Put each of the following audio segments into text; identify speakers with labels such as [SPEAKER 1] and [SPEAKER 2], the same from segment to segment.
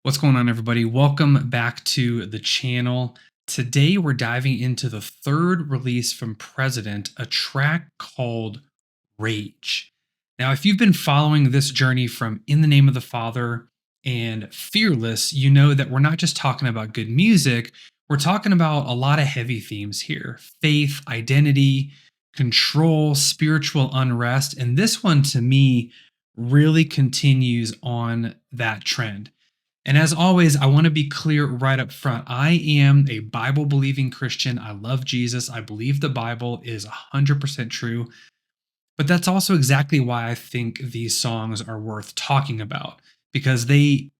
[SPEAKER 1] What's going on, everybody? Welcome back to the channel. Today, we're diving into the third release from President, a track called Rage. Now, if you've been following this journey from In the Name of the Father and Fearless, you know that we're not just talking about good music, we're talking about a lot of heavy themes here: faith, identity, control, spiritual unrest. And this one, to me, really continues on that trend. And as always, I want to be clear right up front. I am a Bible believing Christian. I love Jesus. I believe the Bible is 100% true. But that's also exactly why I think these songs are worth talking about, because they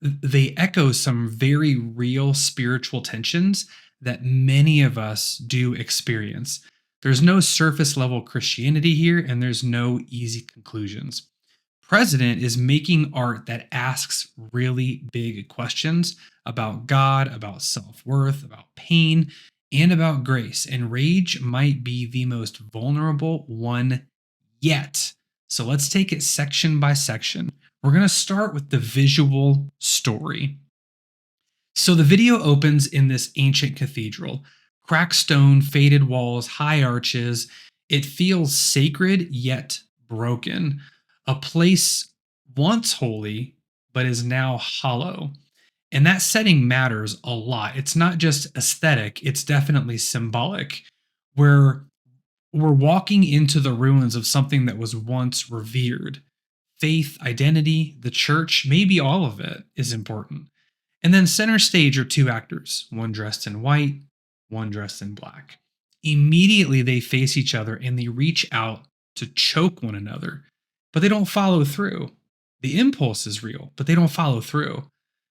[SPEAKER 1] echo some very real spiritual tensions that many of us do experience. There's no surface level Christianity here, and there's no easy conclusions. President is making art that asks really big questions about God, about self worth, about pain, and about grace. And Rage might be the most vulnerable one yet. So let's take it section by section. We're going to start with the visual story. So the video opens in this ancient cathedral: cracked stone, faded walls, high arches. It feels sacred yet broken. A place once holy, but is now hollow. And that setting matters a lot. It's not just aesthetic, it's definitely symbolic. We're, we're walking into the ruins of something that was once revered. Faith, identity, the church, maybe all of it is important. And then center stage are two actors, one dressed in white, one dressed in black. Immediately they face each other and they reach out to choke one another, but they don't follow through. The impulse is real, but they don't follow through.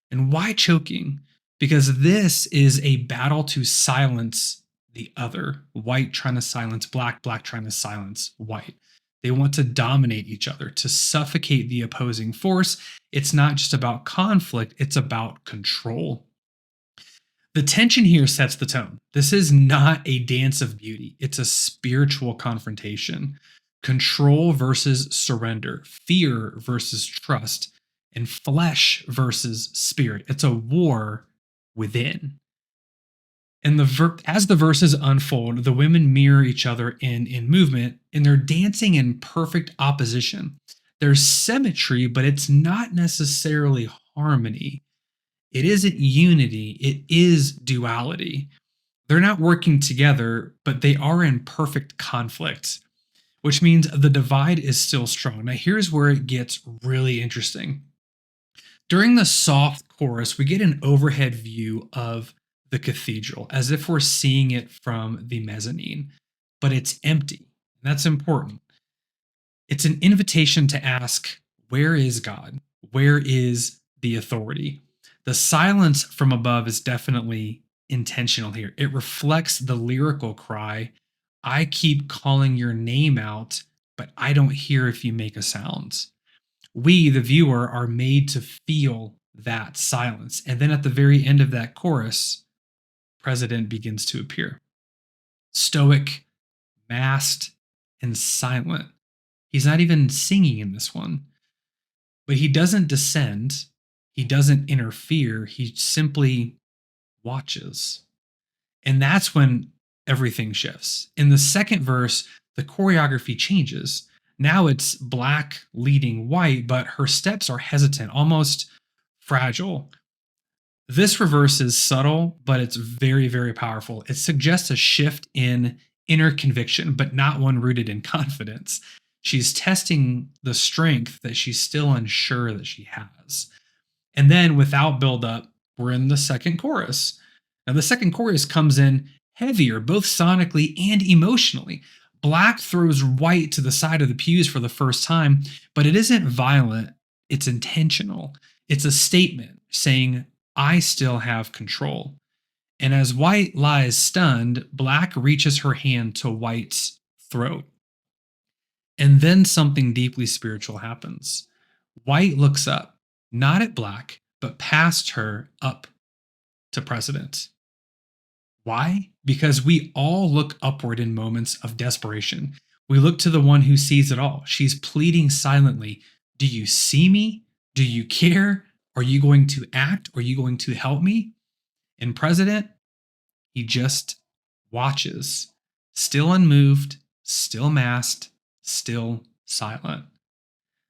[SPEAKER 1] And why choking? Because this is a battle to silence the other. White trying to silence black, black trying to silence white. They want to dominate each other, to suffocate the opposing force. It's not just about conflict, it's about control. The tension here sets the tone. This is not a dance of beauty, it's a spiritual confrontation. Control versus surrender, fear versus trust, and flesh versus spirit. It's a war within. And as the verses unfold, the women mirror each other in movement, and they're dancing in perfect opposition. There's symmetry, but it's not necessarily harmony. It isn't unity, it is duality. They're not working together, but they are in perfect conflict, which means the divide is still strong. Now, here's where it gets really interesting. During the soft chorus, we get an overhead view of the cathedral, as if we're seeing it from the mezzanine, but it's empty. That's important. It's an invitation to ask, where is God? Where is the authority? The silence from above is definitely intentional here. It reflects the lyrical cry: I keep calling your name out, but I don't hear if you make a sound. We, the viewer, are made to feel that silence. And then at the very end of that chorus, President begins to appear. Stoic, masked, and silent. He's not even singing in this one. But he doesn't descend. He doesn't interfere. He simply watches. And that's when everything shifts. In the second verse, the choreography changes. Now it's black leading white, but her steps are hesitant, almost fragile. This reverse is subtle, but it's very, very powerful. It suggests a shift in inner conviction, but not one rooted in confidence. She's testing the strength that she's still unsure that she has. And then, without buildup, we're in the second chorus. Now, the second chorus comes in heavier, both sonically and emotionally. Black throws white to the side of the pews for the first time, but it isn't violent, it's intentional. It's a statement saying, I still have control. And as white lies stunned, black reaches her hand to white's throat. And then something deeply spiritual happens. White looks up, not at black, but past her up to President. Why? Because we all look upward in moments of desperation. We look to the one who sees it all. She's pleading silently. Do you see me? Do you care? Are you going to act? Are you going to help me? And President, he just watches, still unmoved, still masked, still silent.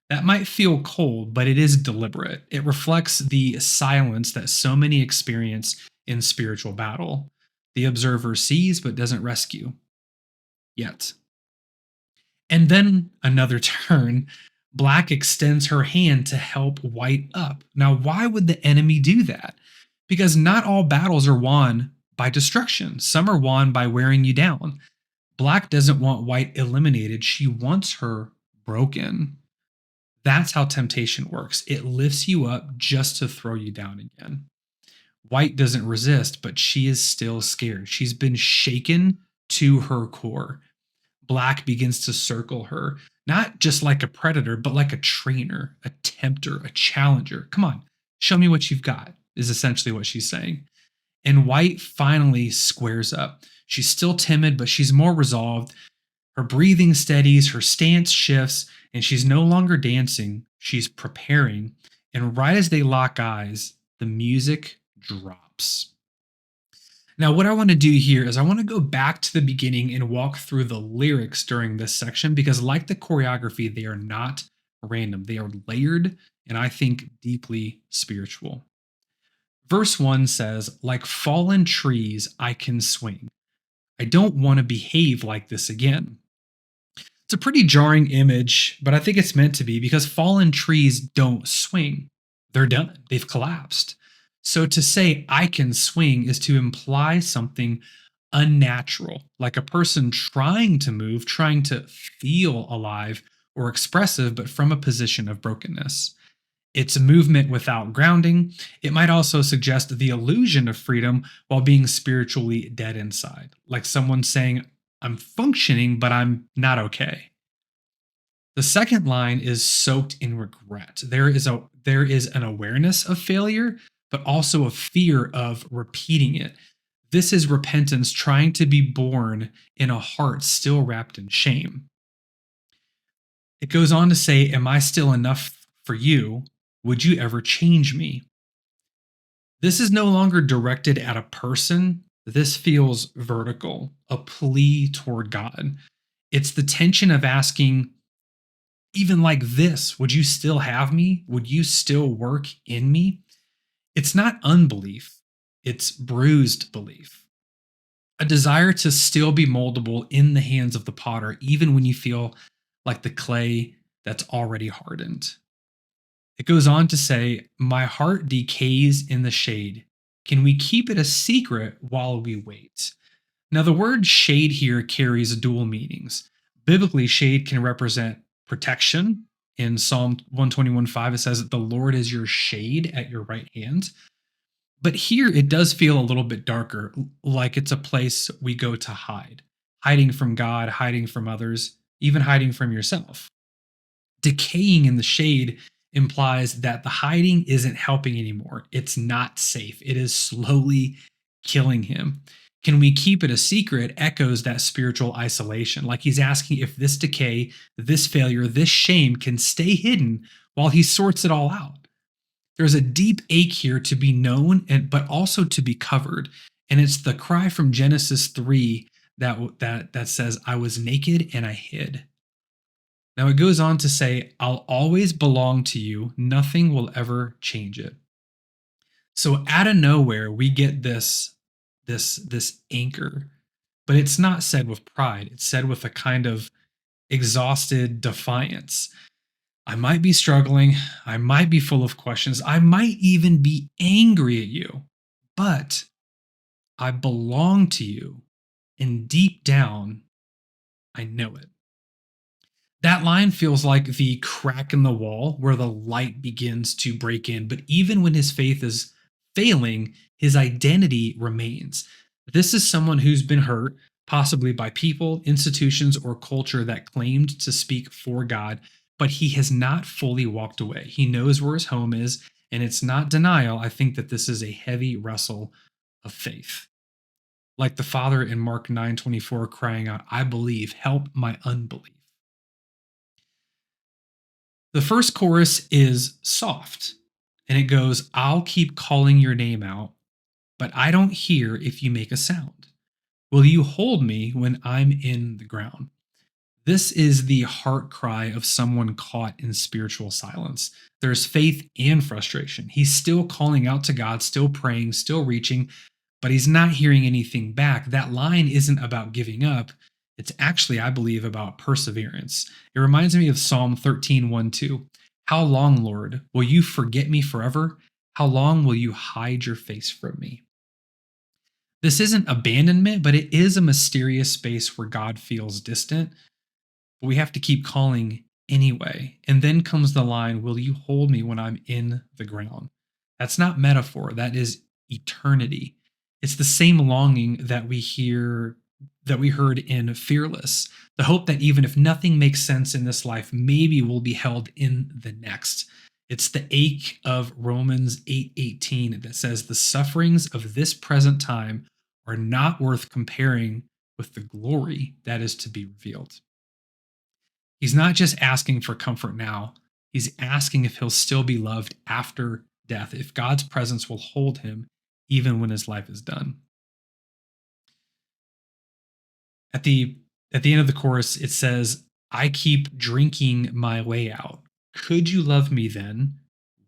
[SPEAKER 1] That might feel cold, but it is deliberate. It reflects the silence that so many experience in spiritual battle. The observer sees but doesn't rescue yet. And then another turn. Black extends her hand to help White up. Now, why would the enemy do that? Because not all battles are won by destruction, some are won by wearing you down. Black doesn't want White eliminated, she wants her broken. That's how temptation works. It lifts you up just to throw you down again. White doesn't resist, but she is still scared. She's been shaken to her core. Black begins to circle her, not just like a predator, but like a trainer, a tempter, a challenger. Come on, show me what you've got, is essentially what she's saying. And White finally squares up. She's still timid, but she's more resolved. Her breathing steadies, her stance shifts, and she's no longer dancing, she's preparing. And right as they lock eyes, the music drops. Now, what I want to do here is I want to go back to the beginning and walk through the lyrics during this section because, like the choreography, they are not random. They are layered and I think deeply spiritual. Verse 1 says, "Like fallen trees, I can swing. I don't want to behave like this again." It's a pretty jarring image, but I think it's meant to be because fallen trees don't swing. They're done, they've collapsed. So to say I can swing is to imply something unnatural, like a person trying to move, trying to feel alive or expressive, but from a position of brokenness. It's a movement without grounding. It might also suggest the illusion of freedom while being spiritually dead inside, like someone saying, I'm functioning, but I'm not okay. The second line is soaked in regret. There is an awareness of failure, but also a fear of repeating it. This is repentance trying to be born in a heart still wrapped in shame. It goes on to say, am I still enough for you? Would you ever change me? This is no longer directed at a person. This feels vertical, a plea toward God. It's the tension of asking, even like this, would you still have me? Would you still work in me? It's not unbelief, it's bruised belief. A desire to still be moldable in the hands of the potter, even when you feel like the clay that's already hardened. It goes on to say, my heart decays in the shade. Can we keep it a secret while we wait? Now, the word shade here carries dual meanings. Biblically, shade can represent protection. In Psalm 121:5, it says that the Lord is your shade at your right hand. But here it does feel a little bit darker, like it's a place we go to hide, hiding from God, hiding from others, even hiding from yourself. Decaying in the shade implies that the hiding isn't helping anymore. It's not safe. It is slowly killing him. Can we keep it a secret? Echoes that spiritual isolation. Like he's asking if this decay, this failure, this shame can stay hidden while he sorts it all out. There's a deep ache here to be known, but also to be covered. And it's the cry from Genesis 3 that says, I was naked and I hid. Now it goes on to say, I'll always belong to you. Nothing will ever change it. So out of nowhere, we get this anchor, but it's not said with pride. It's said with a kind of exhausted defiance. I might be struggling. I might be full of questions. I might even be angry at you, but I belong to you. And deep down, I know it. That line feels like the crack in the wall where the light begins to break in. But even when his faith is failing, his identity remains. This is someone who's been hurt, possibly by people, institutions, or culture that claimed to speak for God, but he has not fully walked away. He knows where his home is, and it's not denial. I think that this is a heavy wrestle of faith. Like the Father in Mark 9:24 crying out, I believe, help my unbelief. The first chorus is soft And it goes, I'll keep calling your name out, but I don't hear if you make a sound. Will you hold me when I'm in the ground? This is the heart cry of someone caught in spiritual silence. There's faith and frustration. He's still calling out to God, still praying, still reaching, but he's not hearing anything back. That line isn't about giving up. It's actually, I believe, about perseverance. It reminds me of Psalm 13, 1, 2. How long, Lord, will you forget me forever? How long will you hide your face from me? This isn't abandonment, but it is a mysterious space where God feels distant. But we have to keep calling anyway. And then comes the line, will you hold me when I'm in the ground? That's not metaphor, that is eternity. It's the same longing that we heard in Fearless. The hope that even if nothing makes sense in this life, maybe we'll be held in the next. It's the ache of Romans 8:18 that says the sufferings of this present time are not worth comparing with the glory that is to be revealed. He's not just asking for comfort now, he's asking if he'll still be loved after death, if God's presence will hold him even when his life is done. At the at the end of the chorus it says, I keep drinking my way out. Could you love me then?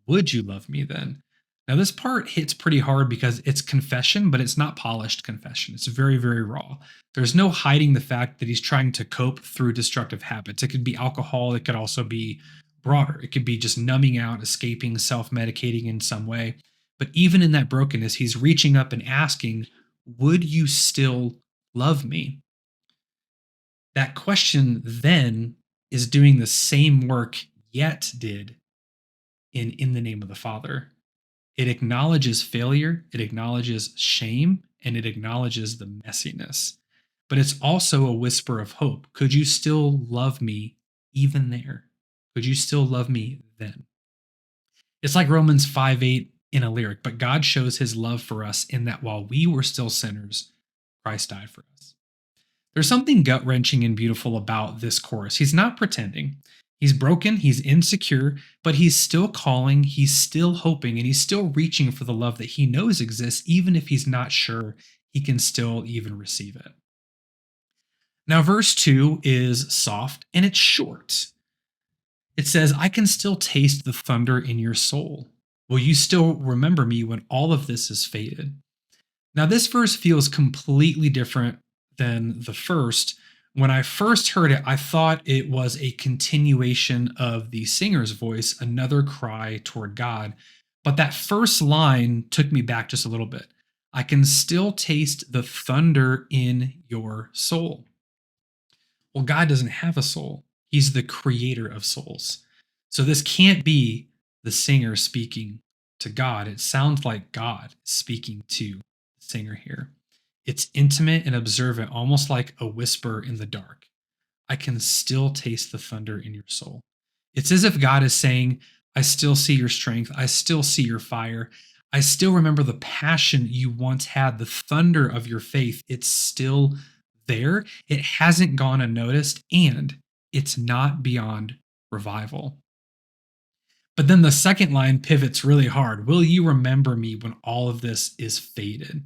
[SPEAKER 1] Would you love me then? Now this part hits pretty hard because it's confession, but it's not polished confession. It's very, very raw. There's no hiding the fact that he's trying to cope through destructive habits. It could be alcohol, it could also be broader. It could be just numbing out, escaping, self-medicating in some way. But even in that brokenness, he's reaching up and asking, would you still love me? That question then is doing the same work Yet did in the name of the Father. It acknowledges failure, it acknowledges shame, and it acknowledges the messiness. But it's also a whisper of hope. Could you still love me even there? Could you still love me then? It's like Romans 5:8 in a lyric, but God shows his love for us in that while we were still sinners, Christ died for us. There's something gut wrenching and beautiful about this chorus. He's not pretending. He's broken, he's insecure, but he's still calling, he's still hoping, and he's still reaching for the love that he knows exists, even if he's not sure he can still even receive it. Now, verse 2 is soft and it's short. It says, I can still taste the thunder in your soul. Will you still remember me when all of this is faded? Now, this verse feels completely different than the first. When I first heard it, I thought it was a continuation of the singer's voice, another cry toward God. But that first line took me back just a little bit. I can still taste the thunder in your soul. Well, God doesn't have a soul, he's the creator of souls. So this can't be the singer speaking to God. It sounds like God speaking to the singer here. It's intimate and observant, almost like a whisper in the dark. I can still taste the thunder in your soul. It's as if God is saying, I still see your strength. I still see your fire. I still remember the passion you once had, the thunder of your faith. It's still there. It hasn't gone unnoticed, and it's not beyond revival. But then the second line pivots really hard. Will you remember me when all of this is faded?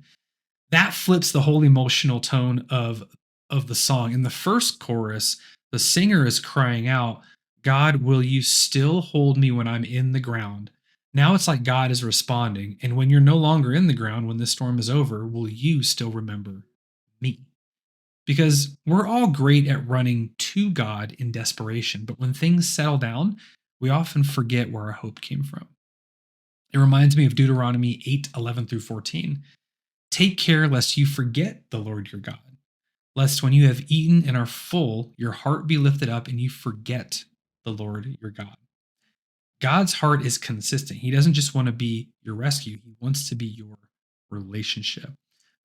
[SPEAKER 1] That flips the whole emotional tone of the song. In the first chorus, the singer is crying out, God, will you still hold me when I'm in the ground? Now it's like God is responding, and when you're no longer in the ground, when this storm is over, will you still remember me? Because we're all great at running to God in desperation, but when things settle down, we often forget where our hope came from. It reminds me of Deuteronomy 8:11 through 14. Take care lest you forget the Lord your God, lest when you have eaten and are full, your heart be lifted up and you forget the Lord your God. God's heart is consistent. He doesn't just want to be your rescue, he wants to be your relationship.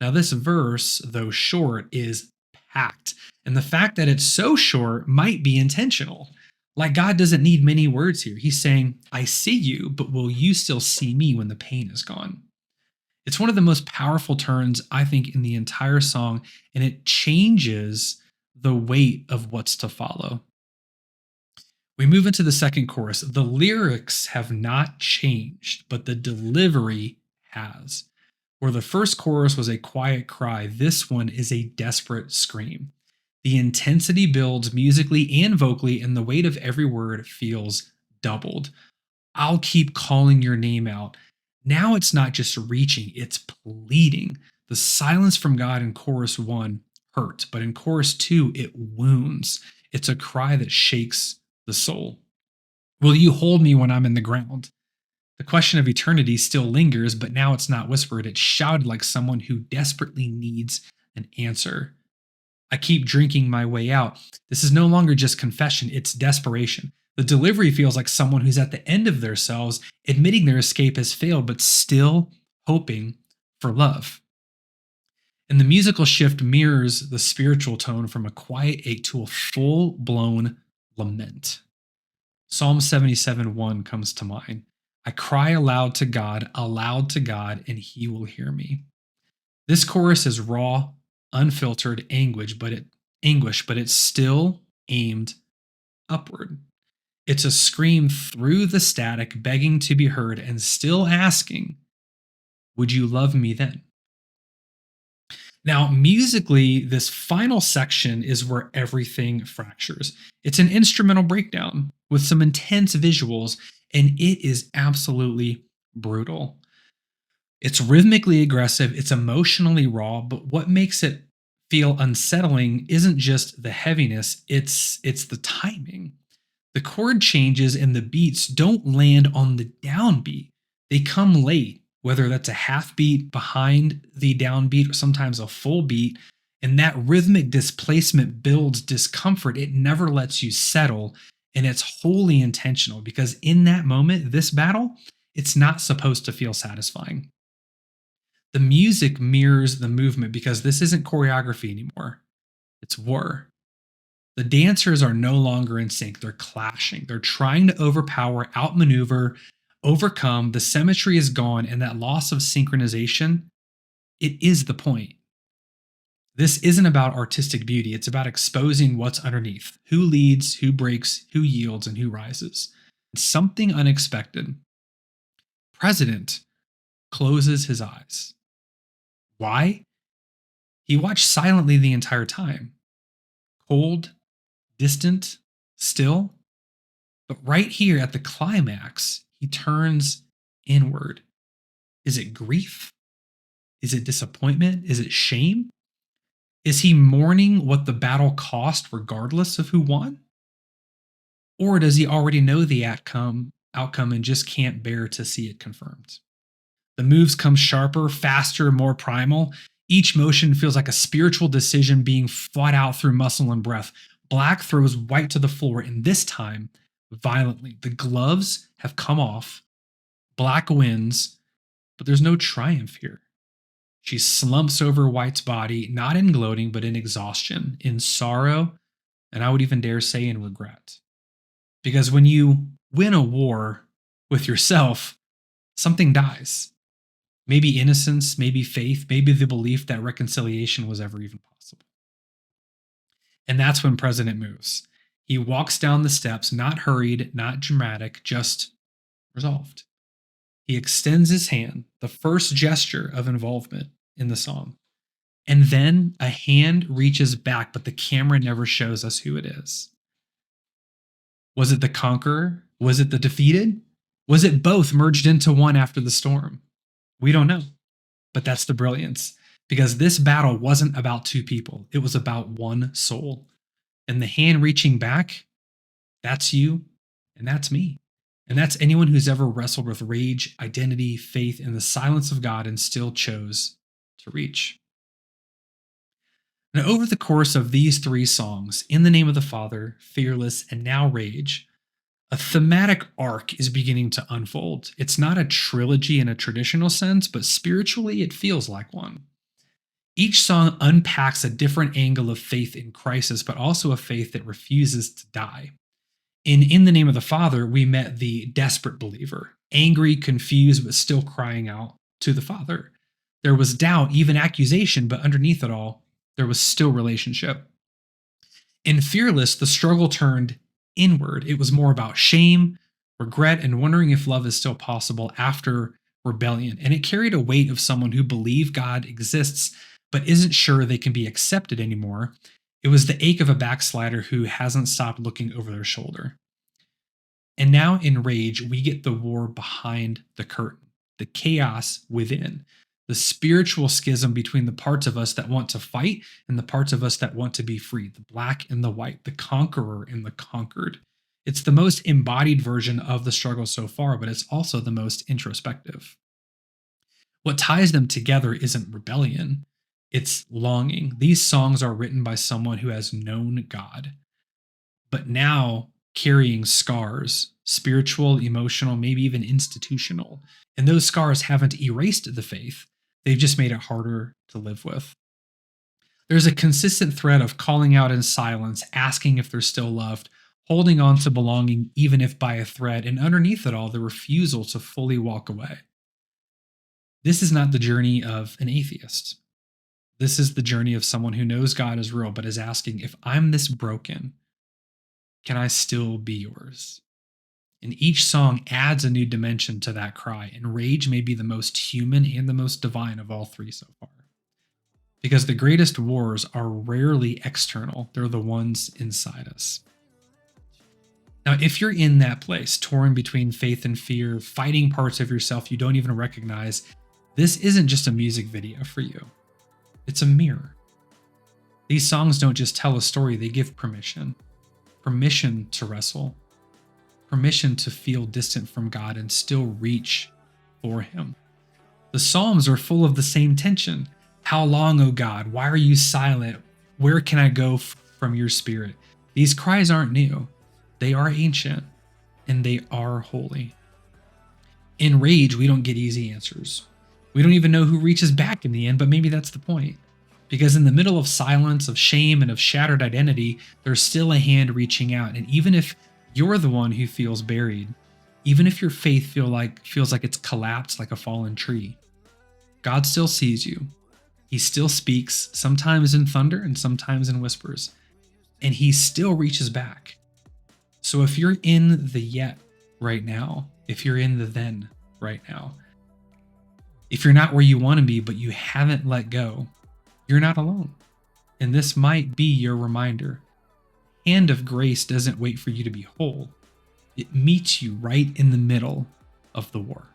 [SPEAKER 1] Now, this verse, though short, is packed. And the fact that it's so short might be intentional. Like God doesn't need many words here. He's saying, I see you, but will you still see me when the pain is gone? It's one of the most powerful turns, I think, in the entire song, and it changes the weight of what's to follow. We move into the second chorus. The lyrics have not changed, but the delivery has. Where the first chorus was a quiet cry, this one is a desperate scream. The intensity builds musically and vocally, and the weight of every word feels doubled. I'll keep calling your name out. Now it's not just reaching, it's pleading. The silence from God in chorus 1 hurt, but in chorus 2, it wounds. It's a cry that shakes the soul. Will you hold me when I'm in the ground? The question of eternity still lingers, but now it's not whispered, it's shouted like someone who desperately needs an answer. I keep drinking my way out. This is no longer just confession, it's desperation. The delivery feels like someone who's at the end of themselves, admitting their escape has failed, but still hoping for love. And the musical shift mirrors the spiritual tone from a quiet ache to a full blown lament. Psalm 77:1 comes to mind. I cry aloud to God, and he will hear me. This chorus is raw, unfiltered anguish, but it's still aimed upward. It's a scream through the static, begging to be heard and still asking, would you love me then? Now, musically, this final section is where everything fractures. It's an instrumental breakdown with some intense visuals, and it is absolutely brutal. It's rhythmically aggressive, it's emotionally raw, but what makes it feel unsettling isn't just the heaviness, it's the timing. The chord changes and the beats don't land on the downbeat. They come late, whether that's a half beat behind the downbeat or sometimes a full beat. And that rhythmic displacement builds discomfort. It never lets you settle. And it's wholly intentional because in that moment, this battle, it's not supposed to feel satisfying. The music mirrors the movement because this isn't choreography anymore, it's war. The dancers are no longer in sync. They're clashing. They're trying to overpower, outmaneuver, overcome. The symmetry is gone, and that loss of synchronization, it is the point. This isn't about artistic beauty. It's about exposing what's underneath. Who leads, who breaks, who yields, and who rises. Something unexpected. President closes his eyes. Why? He watched silently the entire time. Cold, distant, still. But right here at the climax, he turns inward. Is it grief? Is it disappointment? Is it shame? Is he mourning what the battle cost regardless of who won? Or does he already know the outcome and just can't bear to see it confirmed? The moves come sharper, faster, more primal. Each motion feels like a spiritual decision being fought out through muscle and breath. Black throws white to the floor, and this time, violently. The gloves have come off. Black wins, but there's no triumph here. She slumps over White's body, not in gloating, but in exhaustion, in sorrow, and I would even dare say in regret. Because when you win a war with yourself, something dies. Maybe innocence, maybe faith, maybe the belief that reconciliation was ever even possible. And that's when President moves. He walks down the steps, not hurried, not dramatic, just resolved. He extends his hand, the first gesture of involvement in the song. And then a hand reaches back, but the camera never shows us who it is. Was it the conqueror? Was it the defeated? Was it both merged into one after the storm? We don't know. But that's the brilliance. Because this battle wasn't about two people, it was about one soul. And the hand reaching back, that's you, and that's me. And that's anyone who's ever wrestled with rage, identity, faith, and the silence of God and still chose to reach. Now, over the course of these three songs, In the Name of the Father, Fearless, and now Rage, a thematic arc is beginning to unfold. It's not a trilogy in a traditional sense, but spiritually it feels like one. Each song unpacks a different angle of faith in crisis, but also a faith that refuses to die. In the Name of the Father, we met the desperate believer, angry, confused, but still crying out to the Father. There was doubt, even accusation, but underneath it all, there was still relationship. In Fearless, the struggle turned inward. It was more about shame, regret, and wondering if love is still possible after rebellion. And it carried a weight of someone who believed God exists but isn't sure they can be accepted anymore. It was the ache of a backslider who hasn't stopped looking over their shoulder. And now in Rage, we get the war behind the curtain, the chaos within, the spiritual schism between the parts of us that want to fight and the parts of us that want to be free, the black and the white, the conqueror and the conquered. It's the most embodied version of the struggle so far, but it's also the most introspective. What ties them together isn't rebellion, it's longing. These songs are written by someone who has known God, but now carrying scars, spiritual, emotional, maybe even institutional. And those scars haven't erased the faith, they've just made it harder to live with. There's a consistent thread of calling out in silence, asking if they're still loved, holding on to belonging, even if by a thread, and underneath it all, the refusal to fully walk away. This is not the journey of an atheist. This is the journey of someone who knows God is real, but is asking, if I'm this broken, can I still be yours? And each song adds a new dimension to that cry, and Rage may be the most human and the most divine of all three so far. Because the greatest wars are rarely external, they're the ones inside us. Now, if you're in that place, torn between faith and fear, fighting parts of yourself you don't even recognize, this isn't just a music video for you. It's a mirror. These songs don't just tell a story, they give permission. Permission to wrestle. Permission to feel distant from God and still reach for Him. The Psalms are full of the same tension. How long, O God? Why are you silent? Where can I go from your spirit? These cries aren't new. They are ancient, and they are holy. In Rage, we don't get easy answers. We don't even know who reaches back in the end, but maybe that's the point. Because in the middle of silence, of shame, and of shattered identity, there's still a hand reaching out. And even if you're the one who feels buried, even if your faith feels like it's collapsed like a fallen tree, God still sees you. He still speaks, sometimes in thunder and sometimes in whispers. And He still reaches back. So if you're in the yet right now, if you're in the then right now, if you're not where you want to be, but you haven't let go, you're not alone. And this might be your reminder. Hand of grace doesn't wait for you to be whole. It meets you right in the middle of the war.